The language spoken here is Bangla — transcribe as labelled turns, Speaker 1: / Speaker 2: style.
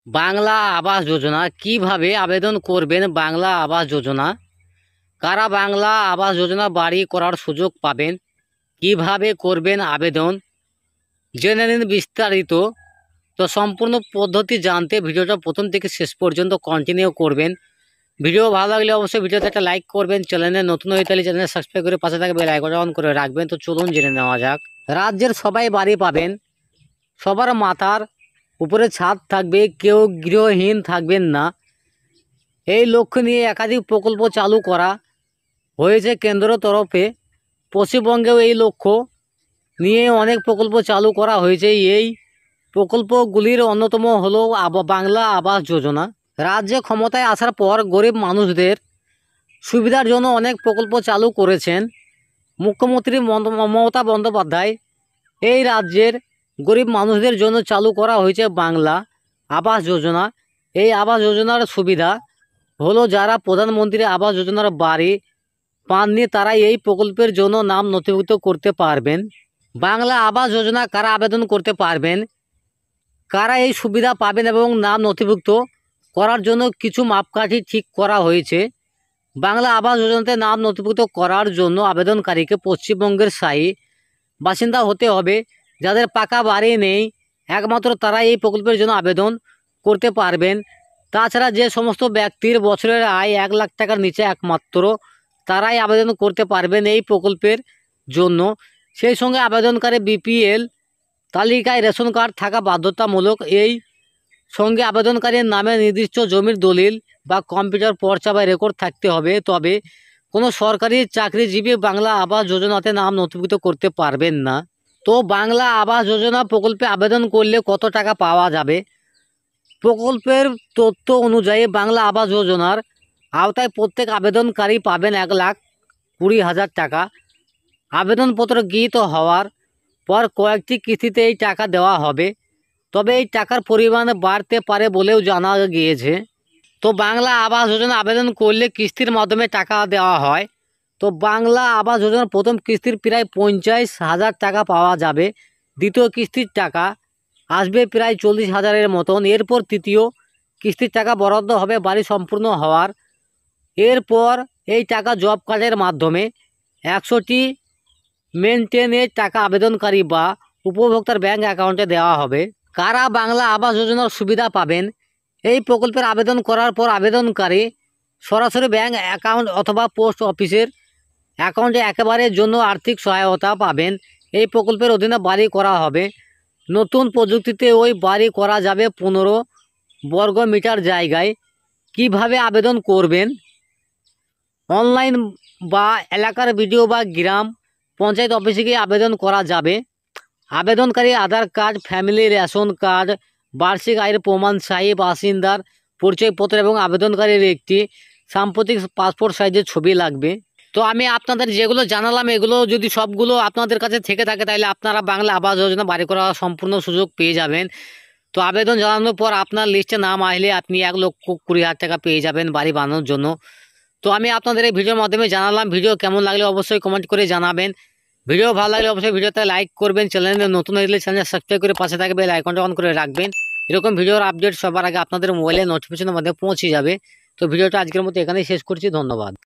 Speaker 1: বাংলা আবাস যোজনা কিভাবে আবেদন করবেন? বাংলা আবাস যোজনা কারা বাংলা আবাস যোজনা বাড়ি করার সুযোগ পাবেন? কিভাবে করবেন আবেদন? জেনে নিন বিস্তারিত। তো সম্পূর্ণ পদ্ধতি জানতে ভিডিওটা প্রথম থেকে শেষ পর্যন্ত কন্টিনিউ করবেন। ভিডিও ভালো লাগলে অবশ্যই ভিডিওতে একটা লাইক করবেন। চ্যানেলে নতুন হয়ে তাহলে চ্যানেল সাবস্ক্রাইব করে পাশে থাকবে বেল আইকনটা অন করে রাখবেন। তো চলুন জেনে নেওয়া যাক। রাজ্যের সবাই বাড়ি পাবেন, সবার মাথার উপরে ছাদ থাকবে, কেউ গৃহহীন থাকবেন না। এই লক্ষ্য নিয়ে একাধিক প্রকল্প চালু করা হয়েছে কেন্দ্র তরফে। পশ্চিমবঙ্গেও এই লক্ষ্য নিয়ে অনেক প্রকল্প চালু করা হয়েছে। এই প্রকল্পগুলির অন্যতম হলো বাংলা আবাস যোজনা। রাজ্যে ক্ষমতায় আসার পর গরিব মানুষদের সুবিধার জন্য অনেক প্রকল্প চালু করেছেন মুখ্যমন্ত্রী মমতা বন্দ্যোপাধ্যায়। এই রাজ্যের গরিব মানুষদের জন্য চালু করা হয়েছে বাংলা আবাস যোজনা। এই আবাস যোজনার সুবিধা হলো যারা প্রধানমন্ত্রী আবাস যোজনার বাড়ি পাননি তারা এই প্রকল্পের জন্য নাম নথিভুক্ত করতে পারবেন। বাংলা আবাস যোজনা কারা আবেদন করতে পারবেন, কারা এই সুবিধা পাবেন এবং নাম নথিভুক্ত করার জন্য কিছু মাপকাঠি ঠিক করা হয়েছে। বাংলা আবাস যোজনাতে নাম নথিভুক্ত করার জন্য আবেদনকারীকে পশ্চিমবঙ্গের স্থায়ী বাসিন্দা হতে হবে। যাদের পাকা বাড়ি নেই একমাত্র তারা এই প্রকল্পের জন্য আবেদন করতে পারবেন। তাছাড়া যে সমস্ত ব্যক্তির বছরের আয় 1 লাখ টাকার নিচে একমাত্র তারাই আবেদন করতে পারবেন এই প্রকল্পের জন্য। সেই সঙ্গে আবেদনকারী বিপিএল তালিকায় রেশন কার্ড থাকা বাধ্যতামূলক। এই সঙ্গে আবেদনকারীর নামে নির্দিষ্ট জমির দলিল বা কম্পিউটার পর্চা বা রেকর্ড থাকতে হবে। তবে কোনো সরকারি চাকরিজীবী বাংলা আবাস যোজনাতে নাম নথিভুক্ত করতে পারবেন না। তো বাংলা আবাস যোজনা প্রকল্পে আবেদন করলে কত টাকা পাওয়া যাবে? প্রকল্পের তথ্য অনুযায়ী বাংলা আবাস যোজনার আওতায় প্রত্যেক আবেদনকারী পাবেন 1,20,000 টাকা। আবেদনপত্র গৃহীত হওয়ার পর কয়েকটি কিস্তিতে এই টাকা দেওয়া হবে, তবে এই টাকার পরিমাণ বাড়তে পারে বলেও জানা গিয়েছে। তো বাংলা আবাস যোজনা আবেদন করলে কিস্তির মাধ্যমে টাকা দেওয়া হয়। তো বাংলা আবাস যোজনার প্রথম কিস্তির প্রায় 50,000 টাকা পাওয়া যাবে। দ্বিতীয় কিস্তির টাকা আসবে প্রায় 40,000-এর মতন। এরপর তৃতীয় কিস্তির টাকা বরাদ্দ হবে বাড়ি সম্পূর্ণ হওয়ার। এরপর এই টাকা জব কার্ডের মাধ্যমে 100টি মেনটেনের টাকা আবেদনকারী বা উপভোক্তার ব্যাংক অ্যাকাউন্টে দেওয়া হবে। কারা বাংলা আবাস যোজনার সুবিধা পাবেন? এই প্রকল্পের আবেদন করার পর আবেদনকারী সরাসরি ব্যাংক অ্যাকাউন্ট অথবা পোস্ট অফিসের অ্যাকাউন্টে একেবারের জন্য আর্থিক সহায়তা পাবেন। এই প্রকল্পের অধীনে বাড়ি করা হবে। নতুন প্রযুক্তিতে ওই বাড়ি করা যাবে 15 বর্গ মিটার জায়গায়। কিভাবে আবেদন করবেন? অনলাইন বা এলাকার বিডিও বা গ্রাম পঞ্চায়েত অফিসে গিয়ে আবেদন করা যাবে। আবেদনকারী আধার কার্ড, ফ্যামিলি রেশন কার্ড, বার্ষিক আয়ের প্রমাণ, স্থায়ী বাসিন্দার পরিচয়পত্র এবং আবেদনকারীর একটি সাম্প্রতিক পাসপোর্ট সাইজের ছবি লাগবে। তো আমি আপনাদের যেগুলো জানালাম এগুলো যদি সবগুলো আপনাদের কাছে থেকে থাকে তাহলে আপনারা বাংলা আবাস যোজনা বাড়ি করার সম্পূর্ণ সুযোগ পেয়ে যাবেন। তো আবেদন জানানোর পর আপনার লিস্টে নাম আসলে আপনি 1,20,000 টাকা পেয়ে যাবেন বাড়ি বানানোর জন্য। তো আমি আপনাদের এই ভিডিওর মাধ্যমে জানালাম। ভিডিও কেমন লাগলে অবশ্যই কমেন্ট করে জানাবেন। ভিডিও ভালো লাগলে অবশ্যই ভিডিওতে লাইক করবেন। চ্যানেলে নতুন হলে চ্যানেল সাবস্ক্রাইব করে পাশে থাকবে বেল আইকনটা অন করে রাখবেন। এরকম ভিডিওর আপডেট সবার আগে আপনাদের মোবাইলে নোটিফিকেশনের মধ্যে পৌঁছে যাবে। তো ভিডিওটা আজকের মতো এখানেই শেষ করছি। ধন্যবাদ।